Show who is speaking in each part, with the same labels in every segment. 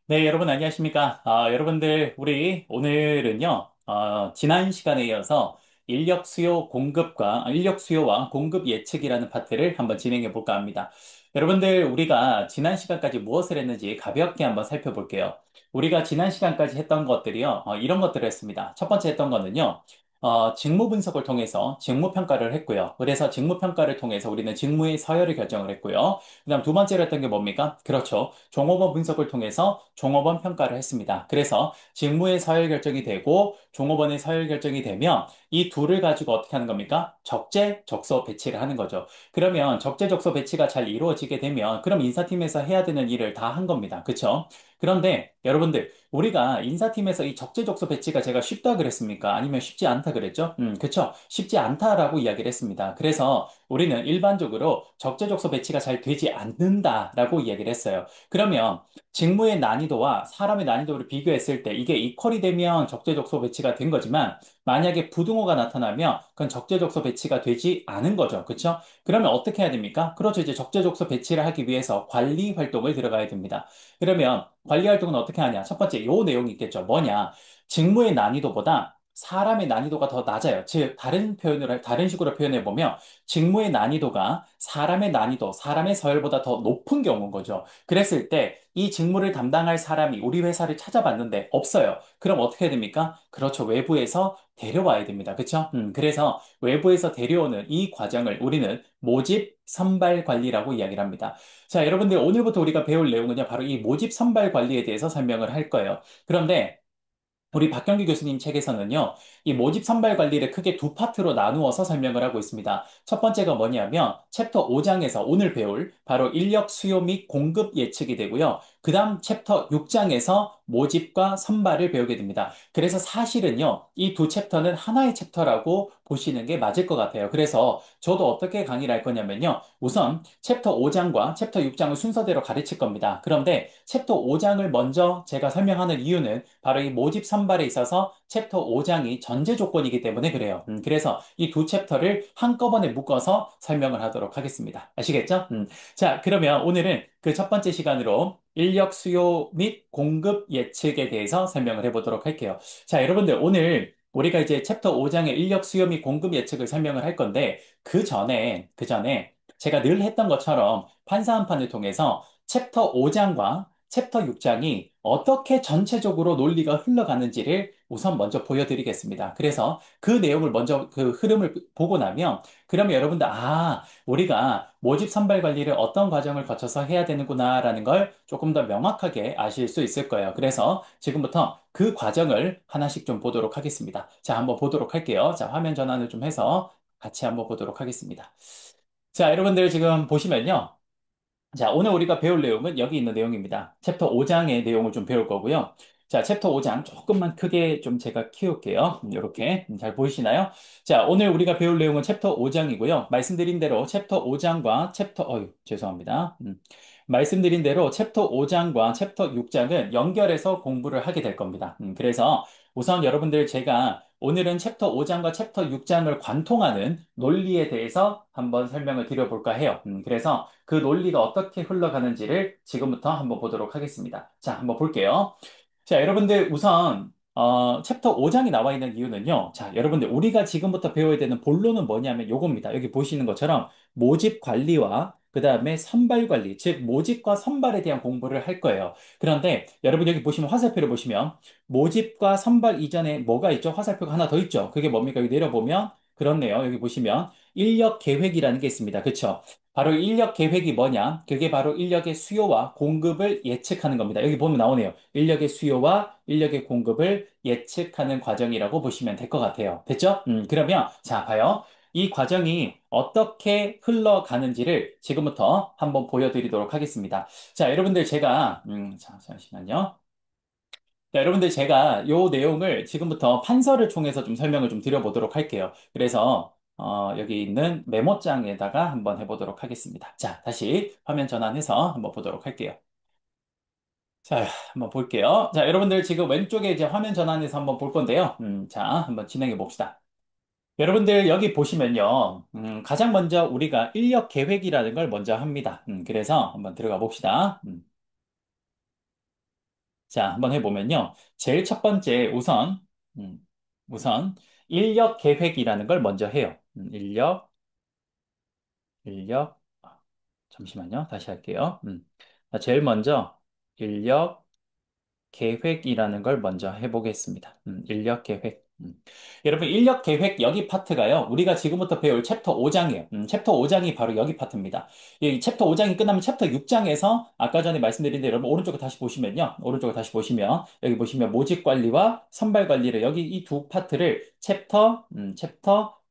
Speaker 1: 네, 여러분 안녕하십니까? 여러분들, 우리 오늘은요, 지난 시간에 이어서 인력 수요와 공급 예측이라는 파트를 한번 진행해 볼까 합니다. 여러분들, 우리가 지난 시간까지 무엇을 했는지 가볍게 한번 살펴볼게요. 우리가 지난 시간까지 했던 것들이요, 이런 것들을 했습니다. 첫 번째 했던 거는요, 직무 분석을 통해서 직무 평가를 했고요. 그래서 직무 평가를 통해서 우리는 직무의 서열을 결정을 했고요. 그다음 두 번째로 했던 게 뭡니까? 그렇죠. 종업원 분석을 통해서 종업원 평가를 했습니다. 그래서 직무의 서열 결정이 되고 종업원의 서열 결정이 되면 이 둘을 가지고 어떻게 하는 겁니까? 적재적소 배치를 하는 거죠. 그러면 적재적소 배치가 잘 이루어지게 되면 그럼 인사팀에서 해야 되는 일을 다 한 겁니다. 그렇죠? 그런데 여러분들 우리가 인사팀에서 이 적재적소 배치가 제가 쉽다 그랬습니까? 아니면 쉽지 않다 그랬죠? 그쵸. 쉽지 않다라고 이야기를 했습니다. 그래서 우리는 일반적으로 적재적소 배치가 잘 되지 않는다라고 이야기를 했어요. 그러면 직무의 난이도와 사람의 난이도를 비교했을 때 이게 이퀄이 되면 적재적소 배치가 된 거지만 만약에 부등호가 나타나면 그건 적재적소 배치가 되지 않은 거죠. 그렇죠? 그러면 어떻게 해야 됩니까? 그렇죠. 이제 적재적소 배치를 하기 위해서 관리 활동을 들어가야 됩니다. 그러면 관리 활동은 어떻게 하냐? 첫 번째 요 내용이 있겠죠. 뭐냐? 직무의 난이도보다 사람의 난이도가 더 낮아요. 즉, 다른 식으로 표현해 보면, 직무의 난이도가 사람의 난이도, 사람의 서열보다 더 높은 경우인 거죠. 그랬을 때, 이 직무를 담당할 사람이 우리 회사를 찾아봤는데 없어요. 그럼 어떻게 해야 됩니까? 그렇죠. 외부에서 데려와야 됩니다. 그렇죠? 그래서 외부에서 데려오는 이 과정을 우리는 모집 선발 관리라고 이야기를 합니다. 자, 여러분들 오늘부터 우리가 배울 내용은요, 바로 이 모집 선발 관리에 대해서 설명을 할 거예요. 그런데 우리 박경규 교수님 책에서는요, 이 모집 선발 관리를 크게 두 파트로 나누어서 설명을 하고 있습니다. 첫 번째가 뭐냐면, 챕터 5장에서 오늘 배울 바로 인력 수요 및 공급 예측이 되고요. 그 다음 챕터 6장에서 모집과 선발을 배우게 됩니다. 그래서 사실은요, 이 두 챕터는 하나의 챕터라고 보시는 게 맞을 것 같아요. 그래서 저도 어떻게 강의를 할 거냐면요. 우선 챕터 5장과 챕터 6장을 순서대로 가르칠 겁니다. 그런데 챕터 5장을 먼저 제가 설명하는 이유는 바로 이 모집 선발에 있어서 챕터 5장이 전제 조건이기 때문에 그래요. 그래서 이 두 챕터를 한꺼번에 묶어서 설명을 하도록 하겠습니다. 아시겠죠? 자, 그러면 오늘은 그 첫 번째 시간으로 인력 수요 및 공급 예측에 대해서 설명을 해보도록 할게요. 자, 여러분들 오늘 우리가 이제 챕터 5장의 인력 수요 및 공급 예측을 설명을 할 건데 그 전에 제가 늘 했던 것처럼 판사 한 판을 통해서 챕터 5장과 챕터 6장이 어떻게 전체적으로 논리가 흘러가는지를 우선 먼저 보여드리겠습니다. 그래서 그 내용을 먼저 그 흐름을 보고 나면 그러면 여러분들 우리가 모집 선발 관리를 어떤 과정을 거쳐서 해야 되는구나라는 걸 조금 더 명확하게 아실 수 있을 거예요. 그래서 지금부터 그 과정을 하나씩 좀 보도록 하겠습니다. 자, 한번 보도록 할게요. 자, 화면 전환을 좀 해서 같이 한번 보도록 하겠습니다. 자, 여러분들 지금 보시면요. 자, 오늘 우리가 배울 내용은 여기 있는 내용입니다. 챕터 5장의 내용을 좀 배울 거고요. 자, 챕터 5장 조금만 크게 좀 제가 키울게요. 이렇게 잘 보이시나요? 자, 오늘 우리가 배울 내용은 챕터 5장이고요. 말씀드린 대로 챕터 5장과 죄송합니다. 말씀드린 대로 챕터 5장과 챕터 6장은 연결해서 공부를 하게 될 겁니다. 그래서 우선 여러분들 제가 오늘은 챕터 5장과 챕터 6장을 관통하는 논리에 대해서 한번 설명을 드려볼까 해요. 그래서 그 논리가 어떻게 흘러가는지를 지금부터 한번 보도록 하겠습니다. 자, 한번 볼게요. 자, 여러분들 우선 챕터 5장이 나와 있는 이유는요. 자, 여러분들 우리가 지금부터 배워야 되는 본론은 뭐냐면 요겁니다. 여기 보시는 것처럼 모집 관리와 그다음에 선발 관리, 즉 모집과 선발에 대한 공부를 할 거예요. 그런데 여러분 여기 보시면 화살표를 보시면 모집과 선발 이전에 뭐가 있죠? 화살표가 하나 더 있죠. 그게 뭡니까? 여기 내려보면 그렇네요. 여기 보시면 인력 계획이라는 게 있습니다. 그렇죠? 바로 인력 계획이 뭐냐? 그게 바로 인력의 수요와 공급을 예측하는 겁니다. 여기 보면 나오네요. 인력의 수요와 인력의 공급을 예측하는 과정이라고 보시면 될 것 같아요. 됐죠? 그러면, 자, 봐요. 이 과정이 어떻게 흘러가는지를 지금부터 한번 보여드리도록 하겠습니다. 자, 여러분들 자, 잠시만요. 자, 여러분들 제가 요 내용을 지금부터 판서를 통해서 좀 설명을 좀 드려보도록 할게요. 그래서 여기 있는 메모장에다가 한번 해보도록 하겠습니다. 자, 다시 화면 전환해서 한번 보도록 할게요. 자, 한번 볼게요. 자, 여러분들 지금 왼쪽에 이제 화면 전환해서 한번 볼 건데요. 자, 한번 진행해 봅시다. 여러분들 여기 보시면요. 가장 먼저 우리가 인력 계획이라는 걸 먼저 합니다. 그래서 한번 들어가 봅시다. 자, 한번 해보면요. 제일 첫 번째, 음, 우선, 인력 계획이라는 걸 먼저 해요. 인력, 잠시만요. 다시 할게요. 자, 제일 먼저, 인력 계획이라는 걸 먼저 해보겠습니다. 인력 계획. 여러분, 인력 계획 여기 파트가요. 우리가 지금부터 배울 챕터 5장이에요. 챕터 5장이 바로 여기 파트입니다. 이 챕터 5장이 끝나면 챕터 6장에서 아까 전에 말씀드린 대로 여러분 오른쪽에 다시 보시면요. 오른쪽에 다시 보시면 여기 보시면 모집 관리와 선발 관리를 여기 이 두 파트를 챕터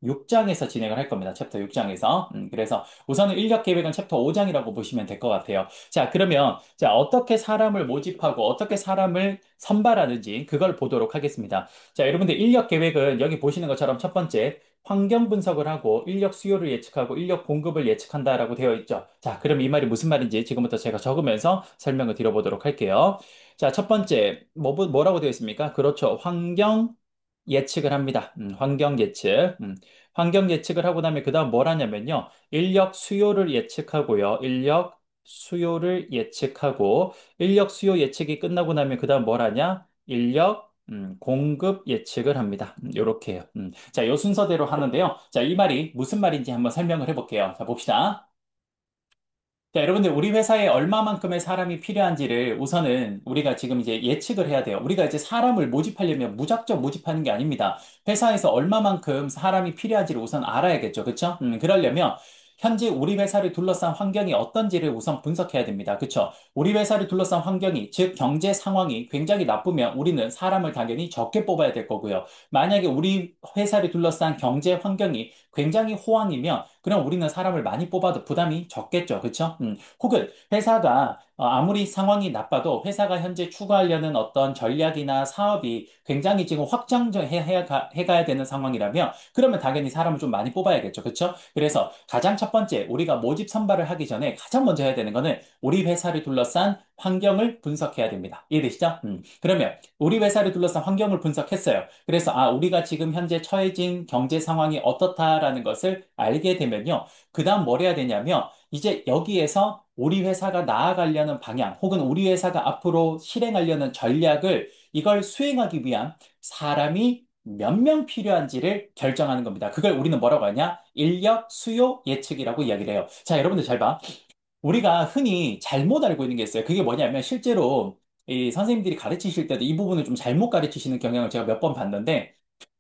Speaker 1: 6장에서 진행을 할 겁니다. 챕터 6장에서. 그래서 우선은 인력 계획은 챕터 5장이라고 보시면 될 것 같아요. 자, 그러면, 자, 어떻게 사람을 모집하고 어떻게 사람을 선발하는지 그걸 보도록 하겠습니다. 자, 여러분들 인력 계획은 여기 보시는 것처럼 첫 번째, 환경 분석을 하고 인력 수요를 예측하고 인력 공급을 예측한다라고 되어 있죠. 자, 그럼 이 말이 무슨 말인지 지금부터 제가 적으면서 설명을 드려보도록 할게요. 자, 첫 번째, 뭐라고 되어 있습니까? 그렇죠. 환경 예측을 합니다. 환경 예측. 환경 예측을 하고 나면 그 다음 뭘 하냐면요. 인력 수요를 예측하고요. 인력 수요를 예측하고 인력 수요 예측이 끝나고 나면 그 다음 뭘 하냐? 인력 공급 예측을 합니다. 요렇게 해요. 자, 요 순서대로 하는데요. 자, 이 말이 무슨 말인지 한번 설명을 해볼게요. 자, 봅시다. 자, 여러분들, 우리 회사에 얼마만큼의 사람이 필요한지를 우선은 우리가 지금 이제 예측을 해야 돼요. 우리가 이제 사람을 모집하려면 무작정 모집하는 게 아닙니다. 회사에서 얼마만큼 사람이 필요한지를 우선 알아야겠죠. 그쵸? 그러려면 현재 우리 회사를 둘러싼 환경이 어떤지를 우선 분석해야 됩니다. 그쵸? 우리 회사를 둘러싼 환경이, 즉 경제 상황이 굉장히 나쁘면 우리는 사람을 당연히 적게 뽑아야 될 거고요. 만약에 우리 회사를 둘러싼 경제 환경이 굉장히 호황이면 그럼 우리는 사람을 많이 뽑아도 부담이 적겠죠. 그렇죠? 혹은 회사가 아무리 상황이 나빠도 회사가 현재 추구하려는 어떤 전략이나 사업이 굉장히 지금 해가야 되는 상황이라면 그러면 당연히 사람을 좀 많이 뽑아야겠죠. 그렇죠? 그래서 가장 첫 번째 우리가 모집 선발을 하기 전에 가장 먼저 해야 되는 거는 우리 회사를 둘러싼 환경을 분석해야 됩니다. 이해되시죠? 그러면 우리 회사를 둘러싼 환경을 분석했어요. 그래서 우리가 지금 현재 처해진 경제 상황이 어떻다라는 것을 알게 되면요. 그 다음 뭘 해야 되냐면 이제 여기에서 우리 회사가 나아가려는 방향 혹은 우리 회사가 앞으로 실행하려는 전략을 이걸 수행하기 위한 사람이 몇 명 필요한지를 결정하는 겁니다. 그걸 우리는 뭐라고 하냐? 인력 수요 예측이라고 이야기를 해요. 자, 여러분들 잘 봐. 우리가 흔히 잘못 알고 있는 게 있어요. 그게 뭐냐면 실제로 이 선생님들이 가르치실 때도 이 부분을 좀 잘못 가르치시는 경향을 제가 몇 번 봤는데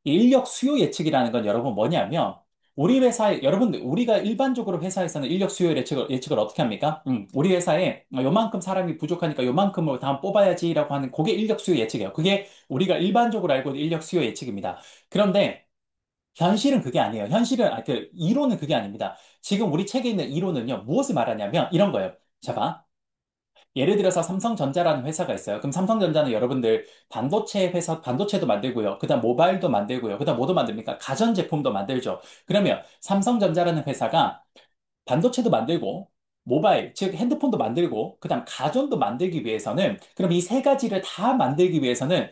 Speaker 1: 이 인력 수요 예측이라는 건 여러분 뭐냐면 우리 회사에 여러분들 우리가 일반적으로 회사에서는 인력 수요 예측을 어떻게 합니까? 우리 회사에 요만큼 사람이 부족하니까 요만큼을 다 뽑아야지라고 하는 그게 인력 수요 예측이에요. 그게 우리가 일반적으로 알고 있는 인력 수요 예측입니다. 그런데 현실은 그게 아니에요. 이론은 그게 아닙니다. 지금 우리 책에 있는 이론은요, 무엇을 말하냐면 이런 거예요. 자, 봐. 예를 들어서 삼성전자라는 회사가 있어요. 그럼 삼성전자는 여러분들 반도체 회사, 반도체도 만들고요. 그다음 모바일도 만들고요. 그다음 뭐도 만듭니까? 가전제품도 만들죠. 그러면 삼성전자라는 회사가 반도체도 만들고 모바일, 즉 핸드폰도 만들고 그다음 가전도 만들기 위해서는 그럼 이 세 가지를 다 만들기 위해서는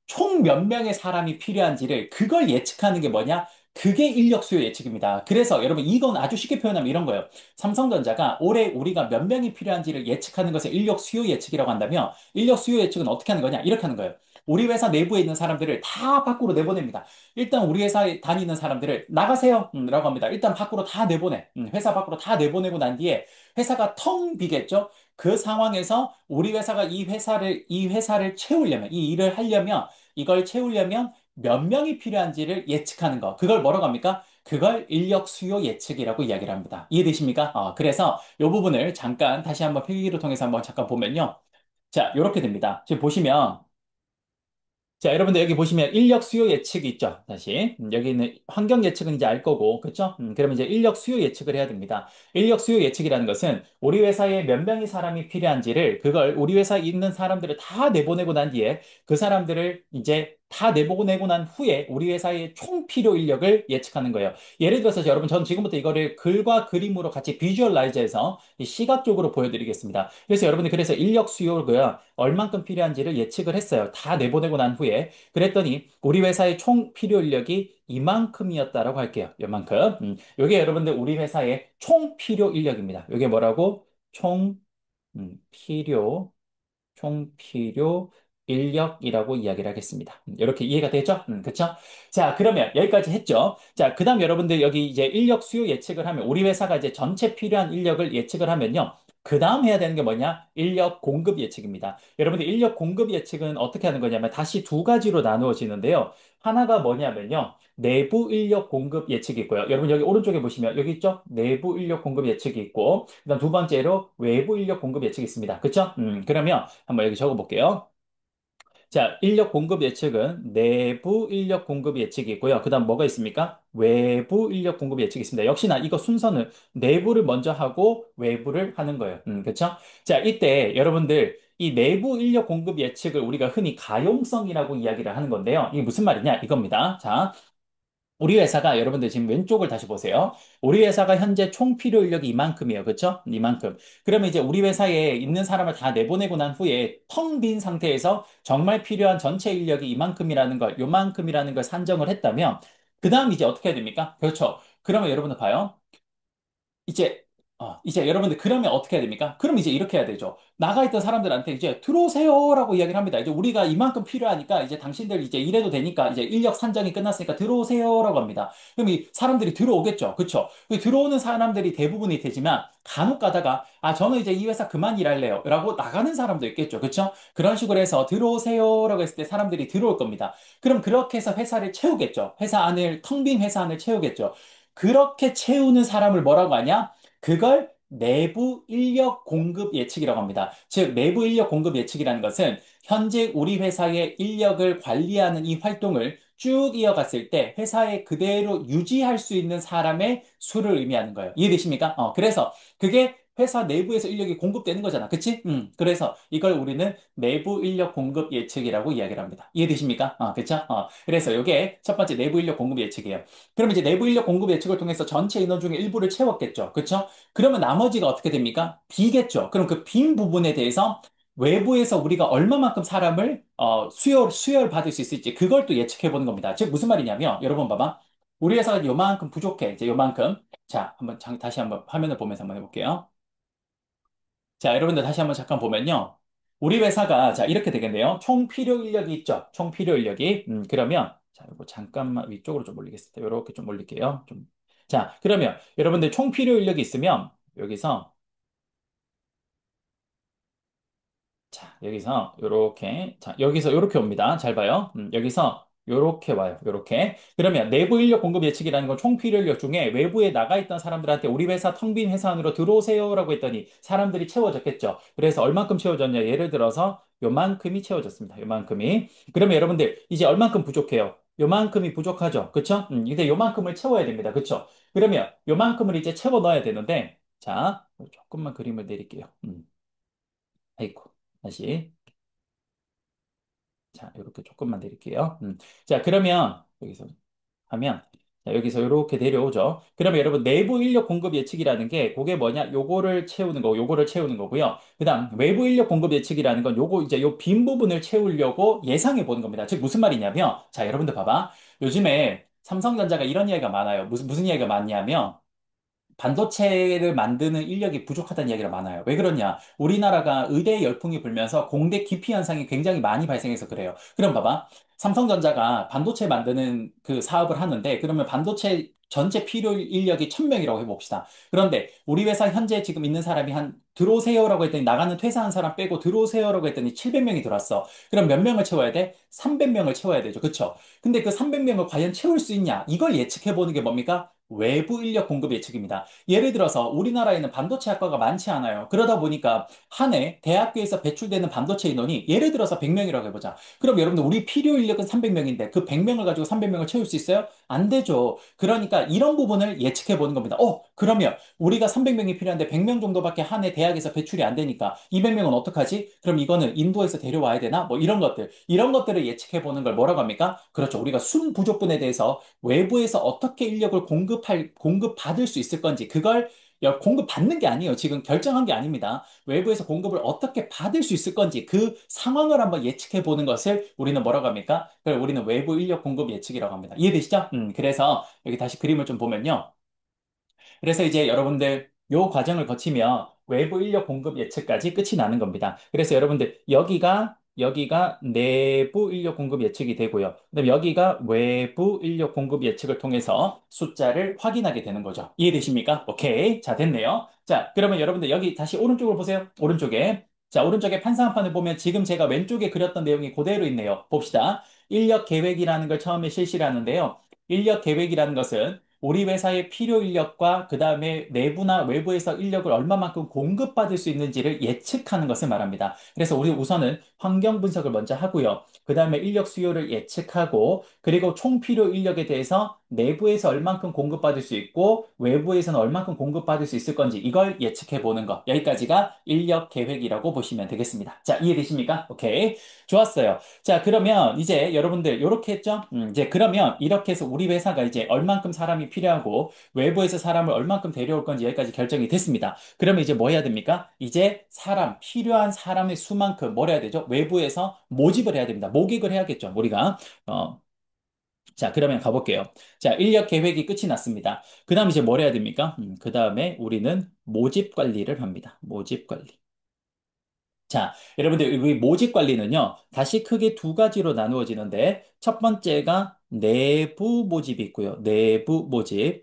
Speaker 1: 총 몇 명의 사람이 필요한지를 그걸 예측하는 게 뭐냐? 그게 인력 수요 예측입니다. 그래서 여러분 이건 아주 쉽게 표현하면 이런 거예요. 삼성전자가 올해 우리가 몇 명이 필요한지를 예측하는 것을 인력 수요 예측이라고 한다면 인력 수요 예측은 어떻게 하는 거냐? 이렇게 하는 거예요. 우리 회사 내부에 있는 사람들을 다 밖으로 내보냅니다. 일단 우리 회사에 다니는 사람들을 나가세요. 라고 합니다. 일단 밖으로 다 내보내. 회사 밖으로 다 내보내고 난 뒤에 회사가 텅 비겠죠? 그 상황에서 우리 회사가 이 회사를 채우려면, 이 일을 하려면, 이걸 채우려면 몇 명이 필요한지를 예측하는 거. 그걸 뭐라고 합니까? 그걸 인력 수요 예측이라고 이야기를 합니다. 이해되십니까? 그래서 이 부분을 잠깐 다시 한번 필기를 통해서 한번 잠깐 보면요. 자, 이렇게 됩니다. 지금 보시면 자, 여러분들 여기 보시면 인력 수요 예측이 있죠. 다시. 여기 있는 환경 예측은 이제 알 거고, 그렇죠? 그러면 이제 인력 수요 예측을 해야 됩니다. 인력 수요 예측이라는 것은 우리 회사에 몇 명의 사람이 필요한지를 그걸 우리 회사에 있는 사람들을 다 내보내고 난 뒤에 그 사람들을 이제 다 내보내고 난 후에 우리 회사의 총 필요 인력을 예측하는 거예요. 예를 들어서 여러분, 전 지금부터 이거를 글과 그림으로 같이 비주얼라이즈해서 시각적으로 보여드리겠습니다. 그래서 여러분들 그래서 인력 수요가 얼만큼 필요한지를 예측을 했어요. 다 내보내고 난 후에. 그랬더니 우리 회사의 총 필요 인력이 이만큼이었다라고 할게요. 이만큼. 요게 여러분들 우리 회사의 총 필요 인력입니다. 요게 뭐라고? 총 필요, 총 필요 인력이라고 이야기를 하겠습니다. 이렇게 이해가 되죠? 그쵸? 자, 그러면 여기까지 했죠? 자, 그 다음 여러분들 여기 이제 인력 수요 예측을 하면, 우리 회사가 이제 전체 필요한 인력을 예측을 하면요. 그 다음 해야 되는 게 뭐냐? 인력 공급 예측입니다. 여러분들 인력 공급 예측은 어떻게 하는 거냐면 다시 두 가지로 나누어지는데요. 하나가 뭐냐면요. 내부 인력 공급 예측이 있고요. 여러분 여기 오른쪽에 보시면 여기 있죠? 내부 인력 공급 예측이 있고, 그다음 두 번째로 외부 인력 공급 예측이 있습니다. 그쵸? 그러면 한번 여기 적어 볼게요. 자, 인력 공급 예측은 내부 인력 공급 예측이 있고요. 그다음 뭐가 있습니까? 외부 인력 공급 예측이 있습니다. 역시나 이거 순서는 내부를 먼저 하고 외부를 하는 거예요. 그렇죠? 자, 이때 여러분들 이 내부 인력 공급 예측을 우리가 흔히 가용성이라고 이야기를 하는 건데요. 이게 무슨 말이냐? 이겁니다. 자, 우리 회사가 여러분들 지금 왼쪽을 다시 보세요. 우리 회사가 현재 총 필요 인력이 이만큼이에요. 그렇죠? 이만큼. 그러면 이제 우리 회사에 있는 사람을 다 내보내고 난 후에 텅 빈 상태에서 정말 필요한 전체 인력이 이만큼이라는 걸, 요만큼이라는 걸 산정을 했다면 그다음 이제 어떻게 해야 됩니까? 그렇죠. 그러면 여러분들 봐요. 이제, 이제 여러분들 그러면 어떻게 해야 됩니까? 그럼 이제 이렇게 해야 되죠. 나가 있던 사람들한테 이제 들어오세요라고 이야기를 합니다. 이제 우리가 이만큼 필요하니까 이제 당신들 이제 일해도 되니까 이제 인력 산정이 끝났으니까 들어오세요라고 합니다. 그럼 이 사람들이 들어오겠죠. 그쵸? 들어오는 사람들이 대부분이 되지만 간혹 가다가 저는 이제 이 회사 그만 일할래요. 라고 나가는 사람도 있겠죠. 그쵸? 그런 식으로 해서 들어오세요라고 했을 때 사람들이 들어올 겁니다. 그럼 그렇게 해서 회사를 채우겠죠. 회사 안을, 텅 빈 회사 안을 채우겠죠. 그렇게 채우는 사람을 뭐라고 하냐? 그걸 내부 인력 공급 예측이라고 합니다. 즉, 내부 인력 공급 예측이라는 것은 현재 우리 회사의 인력을 관리하는 이 활동을 쭉 이어갔을 때 회사에 그대로 유지할 수 있는 사람의 수를 의미하는 거예요. 이해되십니까? 그래서 그게 회사 내부에서 인력이 공급되는 거잖아. 그치? 그래서 이걸 우리는 내부 인력 공급 예측이라고 이야기를 합니다. 이해되십니까? 그쵸? 그래서 이게 첫 번째 내부 인력 공급 예측이에요. 그럼 이제 내부 인력 공급 예측을 통해서 전체 인원 중에 일부를 채웠겠죠. 그쵸? 그러면 나머지가 어떻게 됩니까? 비겠죠. 그럼 그 빈 부분에 대해서 외부에서 우리가 얼마만큼 사람을 수혈 받을 수 있을지 그걸 또 예측해 보는 겁니다. 즉 무슨 말이냐면 여러분 봐봐. 우리 회사가 요만큼 부족해. 이제 요만큼. 자, 다시 한번 화면을 보면서 한번 해볼게요. 자, 여러분들 다시 한번 잠깐 보면요. 우리 회사가, 자, 이렇게 되겠네요. 총 필요 인력이 있죠. 총 필요 인력이. 그러면, 자, 이거 잠깐만 위쪽으로 좀 올리겠습니다. 이렇게 좀 올릴게요. 좀. 자, 그러면 여러분들 총 필요 인력이 있으면, 여기서 자, 여기서 요렇게, 자, 여기서 요렇게 옵니다. 잘 봐요. 여기서 요렇게 와요. 요렇게. 그러면 내부 인력 공급 예측이라는 건 총 필요 인력 중에 외부에 나가 있던 사람들한테 우리 회사 텅 빈 회사 안으로 들어오세요라고 했더니 사람들이 채워졌겠죠. 그래서 얼만큼 채워졌냐? 예를 들어서 요만큼이 채워졌습니다. 요만큼이. 그러면 여러분들 이제 얼만큼 부족해요? 요만큼이 부족하죠. 그쵸? 이제 요만큼을 채워야 됩니다. 그쵸? 그러면 요만큼을 이제 채워 넣어야 되는데, 자, 조금만 그림을 내릴게요. 아이고. 다시. 자, 이렇게 조금만 내릴게요. 자, 그러면 여기서 하면 자, 여기서 이렇게 내려오죠. 그러면 여러분 내부 인력 공급 예측이라는 게 그게 뭐냐? 요거를 채우는 거, 요거를 채우는 거고요. 그다음 외부 인력 공급 예측이라는 건 요거 이제 요 빈 부분을 채우려고 예상해 보는 겁니다. 즉 무슨 말이냐면 자, 여러분들 봐봐. 요즘에 삼성전자가 이런 이야기가 많아요. 무슨 이야기가 많냐면 반도체를 만드는 인력이 부족하다는 이야기가 많아요. 왜 그러냐? 우리나라가 의대 열풍이 불면서 공대 기피 현상이 굉장히 많이 발생해서 그래요. 그럼 봐봐. 삼성전자가 반도체 만드는 그 사업을 하는데, 그러면 반도체 전체 필요 인력이 1000명이라고 해봅시다. 그런데 우리 회사 현재 지금 있는 사람이 들어오세요라고 했더니 나가는 퇴사한 사람 빼고 들어오세요라고 했더니 700명이 들어왔어. 그럼 몇 명을 채워야 돼? 300명을 채워야 되죠. 그쵸? 근데 그 300명을 과연 채울 수 있냐? 이걸 예측해보는 게 뭡니까? 외부 인력 공급 예측입니다. 예를 들어서 우리나라에는 반도체 학과가 많지 않아요. 그러다 보니까 한 해 대학교에서 배출되는 반도체 인원이 예를 들어서 100명이라고 해보자. 그럼 여러분들 우리 필요 인력은 300명인데 그 100명을 가지고 300명을 채울 수 있어요? 안 되죠. 그러니까 이런 부분을 예측해 보는 겁니다. 그러면 우리가 300명이 필요한데 100명 정도밖에 한 해 대학에서 배출이 안 되니까 200명은 어떡하지? 그럼 이거는 인도에서 데려와야 되나? 뭐 이런 것들. 이런 것들을 예측해 보는 걸 뭐라고 합니까? 그렇죠. 우리가 순 부족분에 대해서 외부에서 어떻게 인력을 공급받을 수 있을 건지, 그걸 공급받는 게 아니에요. 지금 결정한 게 아닙니다. 외부에서 공급을 어떻게 받을 수 있을 건지, 그 상황을 한번 예측해 보는 것을 우리는 뭐라고 합니까? 그걸 우리는 외부 인력 공급 예측이라고 합니다. 이해되시죠? 그래서 여기 다시 그림을 좀 보면요. 그래서 이제 여러분들 요 과정을 거치면 외부 인력 공급 예측까지 끝이 나는 겁니다. 그래서 여러분들 여기가 여기가 내부 인력 공급 예측이 되고요. 그다음에 여기가 외부 인력 공급 예측을 통해서 숫자를 확인하게 되는 거죠. 이해되십니까? 오케이. 자, 됐네요. 자, 그러면 여러분들 여기 다시 오른쪽으로 보세요. 오른쪽에. 자, 오른쪽에 판상한판을 보면 지금 제가 왼쪽에 그렸던 내용이 그대로 있네요. 봅시다. 인력 계획이라는 걸 처음에 실시를 하는데요. 인력 계획이라는 것은 우리 회사의 필요 인력과 그 다음에 내부나 외부에서 인력을 얼마만큼 공급받을 수 있는지를 예측하는 것을 말합니다. 그래서 우리 우선은 환경 분석을 먼저 하고요. 그 다음에 인력 수요를 예측하고 그리고 총 필요 인력에 대해서 내부에서 얼만큼 공급받을 수 있고 외부에서는 얼만큼 공급받을 수 있을 건지 이걸 예측해 보는 것. 여기까지가 인력 계획이라고 보시면 되겠습니다. 자, 이해되십니까? 오케이. 좋았어요. 자, 그러면 이제 여러분들 이렇게 했죠? 이제 그러면 이렇게 해서 우리 회사가 이제 얼만큼 사람이 필요하고 외부에서 사람을 얼만큼 데려올 건지 여기까지 결정이 됐습니다. 그러면 이제 뭐 해야 됩니까? 이제 필요한 사람의 수만큼 뭘 해야 되죠? 외부에서 모집을 해야 됩니다. 모객을 해야겠죠, 우리가. 어, 자, 그러면 가볼게요. 자, 인력 계획이 끝이 났습니다. 그 다음 이제 뭘 해야 됩니까? 그 다음에 우리는 모집 관리를 합니다. 모집 관리. 자, 여러분들, 이 모집 관리는요, 다시 크게 두 가지로 나누어지는데, 첫 번째가 내부 모집이 있고요. 내부 모집.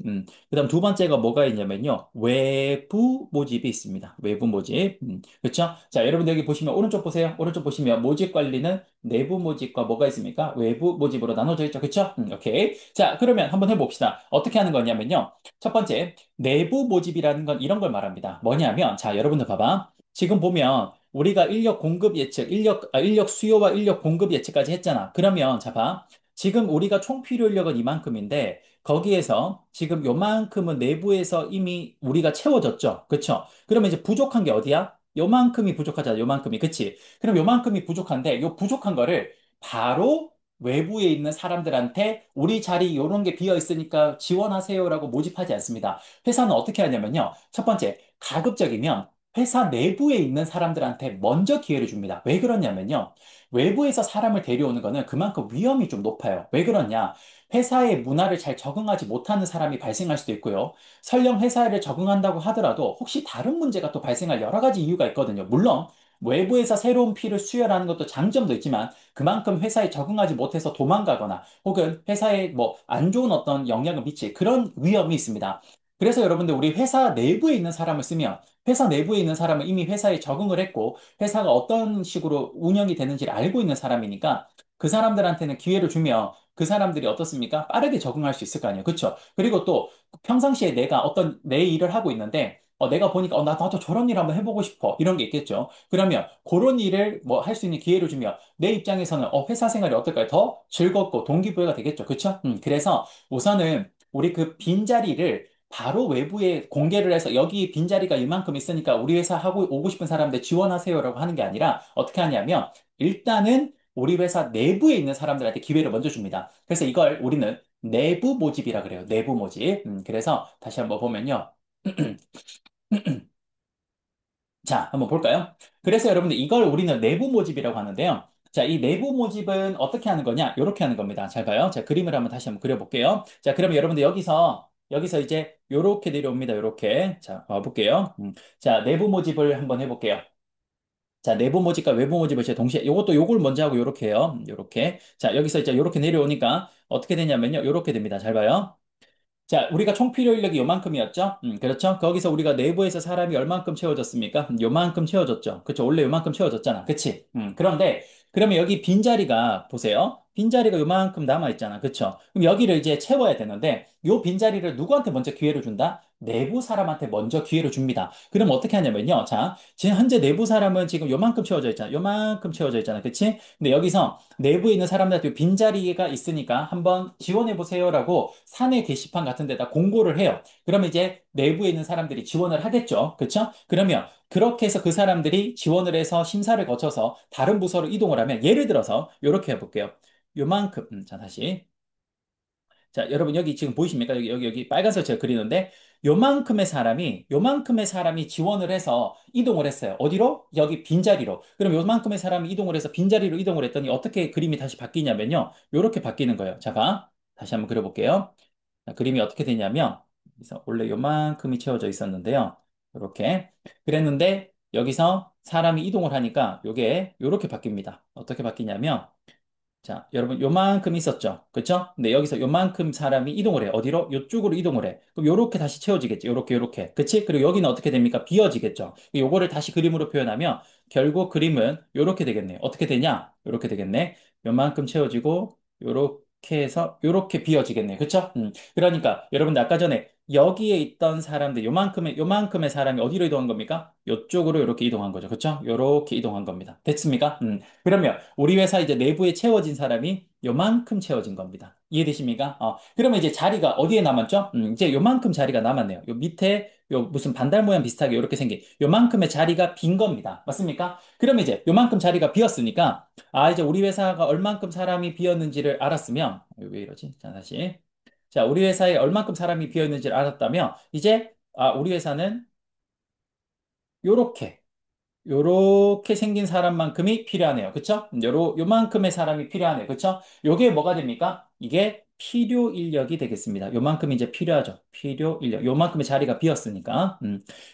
Speaker 1: 그다음 두 번째가 뭐가 있냐면요. 외부 모집이 있습니다. 외부 모집. 그렇죠? 자, 여러분들 여기 보시면, 오른쪽 보세요. 오른쪽 보시면, 모집 관리는 내부 모집과 뭐가 있습니까? 외부 모집으로 나눠져 있죠. 그렇죠? 오케이. 자, 그러면 한번 해봅시다. 어떻게 하는 거냐면요. 첫 번째, 내부 모집이라는 건 이런 걸 말합니다. 뭐냐면, 자, 여러분들 봐봐. 지금 보면, 우리가 인력 공급 예측, 인력 수요와 인력 공급 예측까지 했잖아. 그러면, 자, 봐. 지금 우리가 총 필요 인력은 이만큼인데, 거기에서 지금 요만큼은 내부에서 이미 우리가 채워졌죠. 그쵸? 그러면 이제 부족한 게 어디야? 요만큼이 부족하잖아. 요만큼이. 그치? 그럼 요만큼이 부족한데, 요 부족한 거를 바로 외부에 있는 사람들한테 우리 자리 요런 게 비어 있으니까 지원하세요라고 모집하지 않습니다. 회사는 어떻게 하냐면요. 첫 번째, 가급적이면 회사 내부에 있는 사람들한테 먼저 기회를 줍니다. 왜 그러냐면요. 외부에서 사람을 데려오는 거는 그만큼 위험이 좀 높아요. 왜 그러냐? 회사의 문화를 잘 적응하지 못하는 사람이 발생할 수도 있고요. 설령 회사를 적응한다고 하더라도 혹시 다른 문제가 또 발생할 여러 가지 이유가 있거든요. 물론 외부에서 새로운 피를 수혈하는 것도 장점도 있지만 그만큼 회사에 적응하지 못해서 도망가거나 혹은 회사에 뭐 안 좋은 어떤 영향을 미칠 그런 위험이 있습니다. 그래서 여러분들 우리 회사 내부에 있는 사람을 쓰면 회사 내부에 있는 사람은 이미 회사에 적응을 했고 회사가 어떤 식으로 운영이 되는지를 알고 있는 사람이니까 그 사람들한테는 기회를 주면 그 사람들이 어떻습니까? 빠르게 적응할 수 있을 거 아니에요. 그렇죠? 그리고 또 평상시에 내가 어떤 내 일을 하고 있는데 내가 보니까 나도 저런 일 한번 해보고 싶어. 이런 게 있겠죠. 그러면 그런 일을 뭐 할 수 있는 기회를 주면 내 입장에서는 회사 생활이 어떨까요? 더 즐겁고 동기부여가 되겠죠. 그렇죠? 그래서 우선은 우리 그 빈자리를 바로 외부에 공개를 해서 여기 빈자리가 이만큼 있으니까 우리 회사 하고 오고 싶은 사람들 지원하세요라고 하는 게 아니라 어떻게 하냐면 일단은 우리 회사 내부에 있는 사람들한테 기회를 먼저 줍니다. 그래서 이걸 우리는 내부 모집이라 그래요. 내부 모집. 그래서 다시 한번 보면요. 자, 한번 볼까요? 그래서 여러분들 이걸 우리는 내부 모집이라고 하는데요. 자, 이 내부 모집은 어떻게 하는 거냐? 이렇게 하는 겁니다. 잘 봐요. 자, 그림을 한번 다시 한번 그려볼게요. 자, 그러면 여러분들 여기서 이제 요렇게 내려옵니다. 요렇게. 자, 와볼게요. 자, 내부 모집을 한번 해볼게요. 자, 내부 모집과 외부 모집을 제가 동시에, 요걸 먼저 하고 요렇게 해요. 요렇게. 자, 여기서 이제 요렇게 내려오니까 어떻게 되냐면요. 요렇게 됩니다. 잘 봐요. 자, 우리가 총 필요 인력이 요만큼이었죠? 그렇죠? 거기서 우리가 내부에서 사람이 얼만큼 채워졌습니까? 요만큼 채워졌죠. 그렇죠? 원래 요만큼 채워졌잖아. 그치? 그런데, 그러면 여기 빈자리가, 보세요. 빈자리가 요만큼 남아있잖아. 그쵸? 그럼 여기를 이제 채워야 되는데, 요 빈자리를 누구한테 먼저 기회를 준다? 내부 사람한테 먼저 기회를 줍니다. 그럼 어떻게 하냐면요. 자, 지금 현재 내부 사람은 지금 요만큼 채워져 있잖아. 요만큼 채워져 있잖아. 그치? 근데 여기서 내부에 있는 사람들한테 빈자리가 있으니까 한번 지원해 보세요라고 사내 게시판 같은 데다 공고를 해요. 그러면 이제 내부에 있는 사람들이 지원을 하겠죠. 그렇죠? 그러면 그렇게 해서 그 사람들이 지원을 해서 심사를 거쳐서 다른 부서로 이동을 하면 예를 들어서 이렇게 해볼게요. 요만큼 자 다시 자, 여러분 여기 지금 보이십니까? 여기 빨간색 제가 그리는데 요만큼의 사람이 지원을 해서 이동을 했어요. 어디로? 여기 빈자리로. 그럼 요만큼의 사람이 이동을 해서 빈자리로 이동을 했더니 어떻게 그림이 다시 바뀌냐면요. 요렇게 바뀌는 거예요. 자, 봐. 다시 한번 그려볼게요. 자, 그림이 어떻게 되냐면 그래서 원래 요만큼이 채워져 있었는데요. 이렇게 그랬는데 여기서 사람이 이동을 하니까 요게 요렇게 바뀝니다. 어떻게 바뀌냐면 자, 여러분, 요만큼 있었죠? 그쵸? 근데 여기서 요만큼 사람이 이동을 해요. 어디로? 요쪽으로 이동을 해. 그럼 요렇게 다시 채워지겠죠? 요렇게, 요렇게. 그치? 그리고 여기는 어떻게 됩니까? 비어지겠죠? 요거를 다시 그림으로 표현하면 결국 그림은 요렇게 되겠네요. 어떻게 되냐? 요렇게 되겠네. 요만큼 채워지고, 요렇게 해서 요렇게 비어지겠네요. 그쵸? 그러니까 여러분들 아까 전에 여기에 있던 사람들, 요만큼의 사람이 어디로 이동한 겁니까? 요쪽으로 요렇게 이동한 거죠. 그쵸? 요렇게 이동한 겁니다. 됐습니까? 그러면 우리 회사 이제 내부에 채워진 사람이 요만큼 채워진 겁니다. 이해되십니까? 그러면 이제 자리가 어디에 남았죠? 이제 요만큼 자리가 남았네요. 요 밑에 요 무슨 반달 모양 비슷하게 이렇게 생긴 요만큼의 자리가 빈 겁니다. 맞습니까? 그러면 이제 요만큼 자리가 비었으니까 이제 우리 회사가 얼만큼 사람이 비었는지를 알았으면 왜 이러지? 자, 다시. 자, 우리 회사에 얼만큼 사람이 비었는지를 알았다면 이제 우리 회사는 요렇게 요렇게 생긴 사람만큼이 필요하네요. 그쵸? 요만큼의 사람이 필요하네요. 그쵸? 요게 뭐가 됩니까? 이게 필요 인력이 되겠습니다. 요만큼 이제 필요하죠. 필요 인력. 요만큼의 자리가 비었으니까.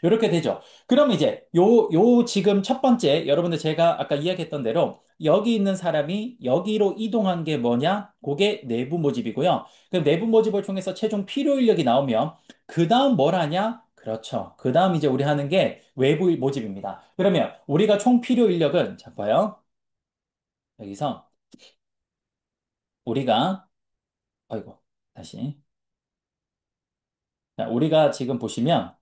Speaker 1: 요렇게 되죠. 그럼 이제 요 지금 첫 번째, 여러분들 제가 아까 이야기했던 대로 여기 있는 사람이 여기로 이동한 게 뭐냐? 그게 내부 모집이고요. 그 내부 모집을 통해서 최종 필요 인력이 나오면 그 다음 뭘 하냐? 그렇죠. 그 다음 이제 우리 하는 게 외부 모집입니다. 그러면 우리가 총 필요 인력은, 자, 봐요. 여기서 우리가, 아이고, 다시. 자, 우리가 지금 보시면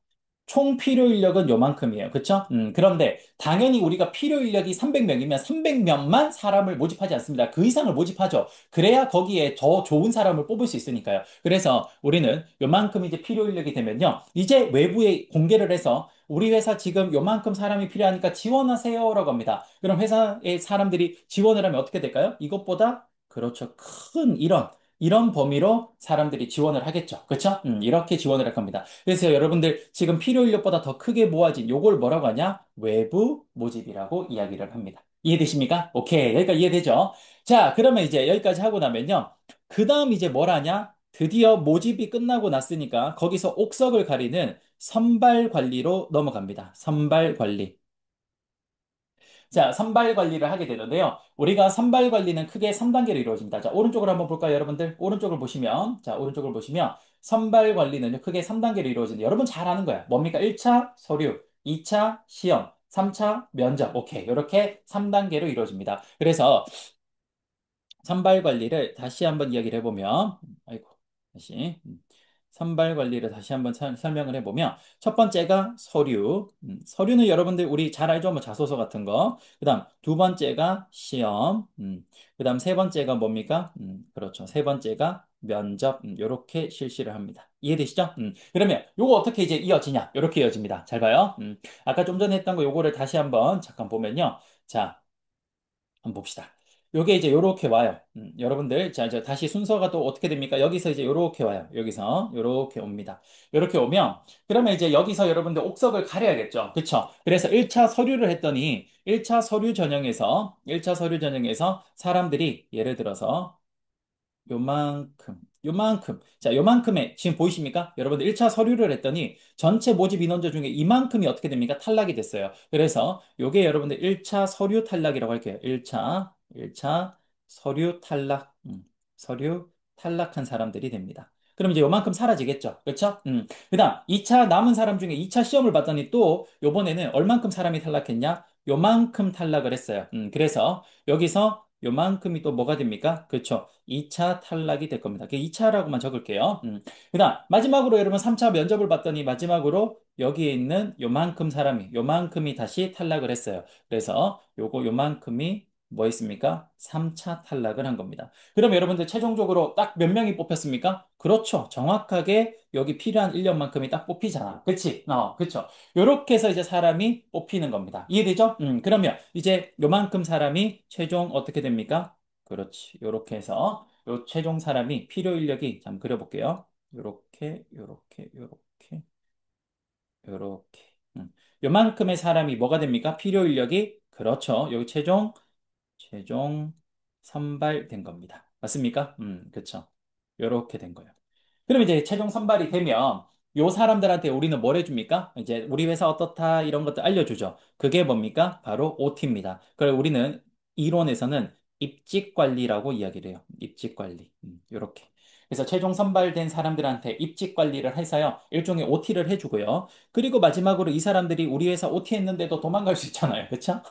Speaker 1: 총 필요 인력은 요만큼이에요. 그쵸? 그런데 당연히 우리가 필요 인력이 300명이면 300명만 사람을 모집하지 않습니다. 그 이상을 모집하죠. 그래야 거기에 더 좋은 사람을 뽑을 수 있으니까요. 그래서 우리는 요만큼 이제 필요 인력이 되면요. 이제 외부에 공개를 해서 우리 회사 지금 요만큼 사람이 필요하니까 지원하세요라고 합니다. 그럼 회사의 사람들이 지원을 하면 어떻게 될까요? 이것보다 그렇죠. 큰 이런 범위로 사람들이 지원을 하겠죠. 그렇죠? 이렇게 지원을 할 겁니다. 그래서 여러분들 지금 필요 인력보다 더 크게 모아진 요걸 뭐라고 하냐? 외부 모집이라고 이야기를 합니다. 이해되십니까? 오케이. 여기까지 이해되죠? 자, 그러면 이제 여기까지 하고 나면요. 그 다음 이제 뭘 하냐? 드디어 모집이 끝나고 났으니까 거기서 옥석을 가리는 선발 관리로 넘어갑니다. 선발 관리. 자, 선발 관리를 하게 되는데요. 우리가 선발 관리는 크게 3단계로 이루어집니다. 자, 오른쪽으로 한번 볼까요, 여러분들? 오른쪽을 보시면, 자, 오른쪽을 보시면, 선발 관리는 크게 3단계로 이루어지는데, 여러분 잘 아는 거야. 뭡니까? 1차 서류, 2차 시험, 3차 면접. 오케이. 이렇게 3단계로 이루어집니다. 그래서 선발 관리를 다시 한번 이야기를 해보면, 아이고, 다시. 선발 관리를 다시 한번 설명을 해보면, 첫 번째가 서류. 서류는 여러분들 우리 잘 알죠? 뭐 자소서 같은 거. 그 다음, 두 번째가 시험. 그 다음, 세 번째가 뭡니까? 그렇죠. 세 번째가 면접. 요렇게 실시를 합니다. 이해되시죠? 그러면 요거 어떻게 이제 이어지냐? 요렇게 이어집니다. 잘 봐요. 아까 좀 전에 했던 거 요거를 다시 한번 잠깐 보면요. 자, 한번 봅시다. 요게 이제 요렇게 와요. 여러분들, 자, 이제 다시 순서가 또 어떻게 됩니까? 여기서 이제 요렇게 와요. 여기서 요렇게 옵니다. 요렇게 오면, 그러면 이제 여기서 여러분들 옥석을 가려야겠죠. 그쵸? 그래서 1차 서류를 했더니, 1차 서류 전형에서 사람들이 예를 들어서 요만큼. 자, 요만큼의, 지금 보이십니까? 여러분들 1차 서류를 했더니 전체 모집 인원자 중에 이만큼이 어떻게 됩니까? 탈락이 됐어요. 그래서 요게 여러분들 1차 서류 탈락이라고 할게요. 1차 서류 탈락. 서류 탈락한 사람들이 됩니다. 그럼 이제 요만큼 사라지겠죠. 그렇죠? 그다음 2차 남은 사람 중에 2차 시험을 봤더니 또 요번에는 얼만큼 사람이 탈락했냐? 요만큼 탈락을 했어요. 그래서 여기서 요만큼이 또 뭐가 됩니까? 그렇죠. 2차 탈락이 될 겁니다. 그 2차라고만 적을게요. 그다음 마지막으로 여러분 3차 면접을 봤더니 마지막으로 여기에 있는 요만큼이 다시 탈락을 했어요. 그래서 요만큼이 뭐 있습니까? 3차 탈락을 한 겁니다. 그럼 여러분들 최종적으로 딱 몇 명이 뽑혔습니까? 그렇죠. 정확하게 여기 필요한 인력만큼이 딱 뽑히잖아. 그치? 그쵸. 요렇게 해서 이제 사람이 뽑히는 겁니다. 이해되죠? 그러면 이제 요만큼 사람이 최종 어떻게 됩니까? 그렇지. 요렇게 해서 요 최종 사람이 필요 인력이 잠깐 그려볼게요. 요렇게. 요만큼의 사람이 뭐가 됩니까? 필요 인력이 그렇죠. 여기 최종 선발된 겁니다. 맞습니까? 그렇죠. 요렇게 된 거예요. 그럼 이제 최종 선발이 되면 요 사람들한테 우리는 뭘 해줍니까? 이제 우리 회사 어떻다 이런 것들 알려주죠. 그게 뭡니까? 바로 OT입니다. 그리고 우리는 이론에서는 입직 관리라고 이야기를 해요. 입직 관리. 요렇게. 그래서 최종 선발된 사람들한테 입직 관리를 해서요. 일종의 OT를 해주고요. 그리고 마지막으로 이 사람들이 우리 회사 OT 했는데도 도망갈 수 있잖아요. 그쵸?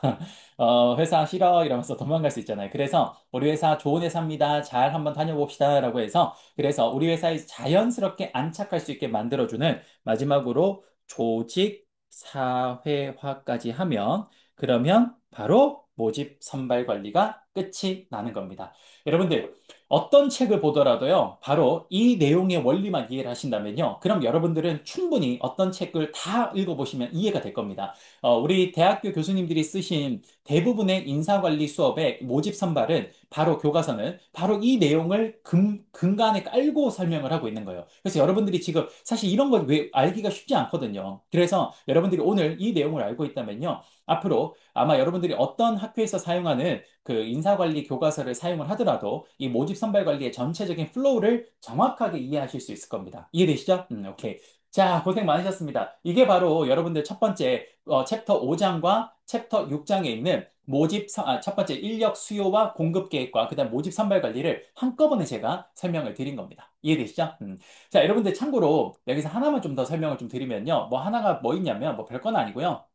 Speaker 1: 회사 싫어 이러면서 도망갈 수 있잖아요. 그래서 우리 회사 좋은 회사입니다. 잘 한번 다녀봅시다. 라고 해서 그래서 우리 회사에 자연스럽게 안착할 수 있게 만들어주는 마지막으로 조직 사회화까지 하면 그러면 바로 모집 선발 관리가 끝이 나는 겁니다. 여러분들 어떤 책을 보더라도요, 바로 이 내용의 원리만 이해를 하신다면요, 그럼 여러분들은 충분히 어떤 책을 다 읽어보시면 이해가 될 겁니다. 우리 대학교 교수님들이 쓰신 대부분의 인사관리 수업의 모집 선발은 바로 교과서는 바로 이 내용을 근간에 깔고 설명을 하고 있는 거예요. 그래서 여러분들이 지금 사실 이런 걸 왜 알기가 쉽지 않거든요. 그래서 여러분들이 오늘 이 내용을 알고 있다면요. 앞으로 아마 여러분들이 어떤 학교에서 사용하는 그 인사관리 교과서를 사용을 하더라도 이 모집 선발 관리의 전체적인 플로우를 정확하게 이해하실 수 있을 겁니다. 이해되시죠? 오케이. 자, 고생 많으셨습니다. 이게 바로 여러분들 첫 번째 챕터 5장과 챕터 6장에 있는 첫 번째 인력 수요와 공급 계획과 그다음 모집 선발 관리를 한꺼번에 제가 설명을 드린 겁니다. 이해되시죠? 자, 여러분들 참고로 여기서 하나만 좀 더 설명을 좀 드리면요. 뭐 하나가 뭐 있냐면 뭐 별건 아니고요.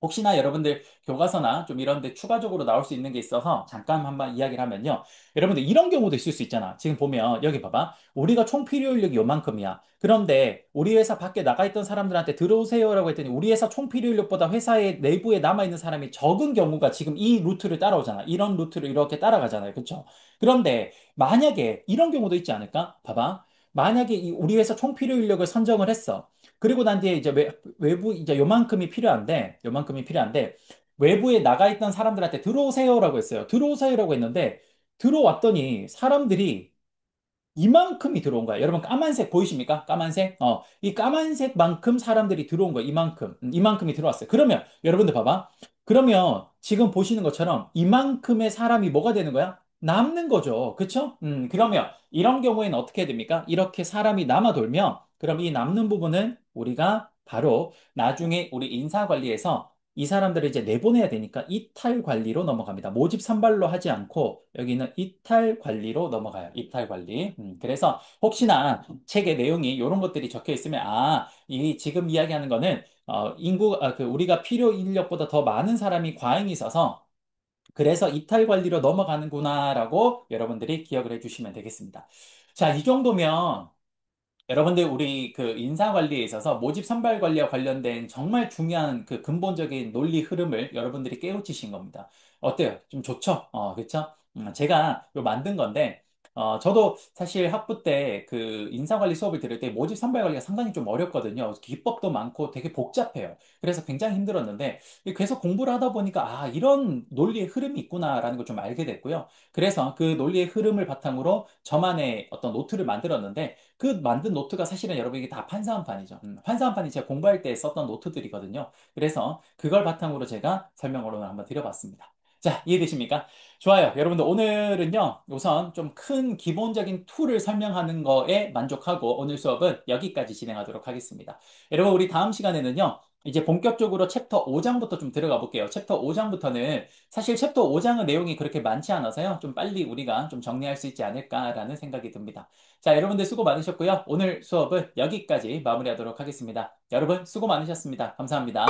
Speaker 1: 혹시나 여러분들 교과서나 좀 이런 데 추가적으로 나올 수 있는 게 있어서 잠깐 한번 이야기를 하면요. 여러분들 이런 경우도 있을 수 있잖아. 지금 보면 여기 봐봐. 우리가 총 필요 인력이 요만큼이야. 그런데 우리 회사 밖에 나가 있던 사람들한테 들어오세요라고 했더니 우리 회사 총 필요 인력보다 회사의 내부에 남아 있는 사람이 적은 경우가 지금 이 루트를 따라오잖아. 이런 루트를 이렇게 따라가잖아요. 그렇죠? 그런데 만약에 이런 경우도 있지 않을까? 봐봐. 만약에 우리 회사 총 필요 인력을 선정을 했어. 그리고 난 뒤에 이제 외부 이제 요만큼이 필요한데 외부에 나가 있던 사람들한테 들어오세요라고 했어요. 들어오세요라고 했는데 들어왔더니 사람들이 이만큼이 들어온 거야. 여러분 까만색 보이십니까? 까만색? 이 까만색만큼 사람들이 들어온 거야. 이만큼이 들어왔어요. 그러면 여러분들 봐봐. 그러면 지금 보시는 것처럼 이만큼의 사람이 뭐가 되는 거야? 남는 거죠. 그쵸? 그러면 이런 경우에는 어떻게 해야 됩니까? 이렇게 사람이 남아 돌면 그럼 이 남는 부분은 우리가 바로 나중에 우리 인사 관리에서 이 사람들을 이제 내보내야 되니까 이탈 관리로 넘어갑니다. 모집 선발로 하지 않고 여기는 이탈 관리로 넘어가요. 이탈 관리. 그래서 혹시나 책의 내용이 이런 것들이 적혀 있으면 이 지금 이야기하는 거는 우리가 필요 인력보다 더 많은 사람이 과잉이 있어서 그래서 이탈 관리로 넘어가는구나라고 여러분들이 기억을 해주시면 되겠습니다. 자, 이 정도면 여러분들 우리 그 인사 관리에 있어서 모집 선발 관리와 관련된 정말 중요한 그 근본적인 논리 흐름을 여러분들이 깨우치신 겁니다. 어때요? 좀 좋죠? 그렇죠? 제가 요 만든 건데 저도 사실 학부 때 그 인사 관리 수업을 들을 때 모집 선발 관리가 상당히 좀 어렵거든요. 기법도 많고 되게 복잡해요. 그래서 굉장히 힘들었는데 계속 공부를 하다 보니까 이런 논리의 흐름이 있구나라는 걸 좀 알게 됐고요. 그래서 그 논리의 흐름을 바탕으로 저만의 어떤 노트를 만들었는데 그 만든 노트가 사실은 여러분 이게 다 판사한판이죠. 판사한판이 제가 공부할 때 썼던 노트들이거든요. 그래서 그걸 바탕으로 제가 설명을 오늘 한번 드려봤습니다. 자, 이해되십니까? 좋아요. 여러분들 오늘은요, 우선 좀 큰 기본적인 툴을 설명하는 거에 만족하고 오늘 수업은 여기까지 진행하도록 하겠습니다. 여러분, 우리 다음 시간에는요, 이제 본격적으로 챕터 5장부터 좀 들어가 볼게요. 챕터 5장부터는 사실 챕터 5장의 내용이 그렇게 많지 않아서요, 좀 빨리 우리가 좀 정리할 수 있지 않을까라는 생각이 듭니다. 자, 여러분들 수고 많으셨고요. 오늘 수업은 여기까지 마무리하도록 하겠습니다. 여러분 수고 많으셨습니다. 감사합니다.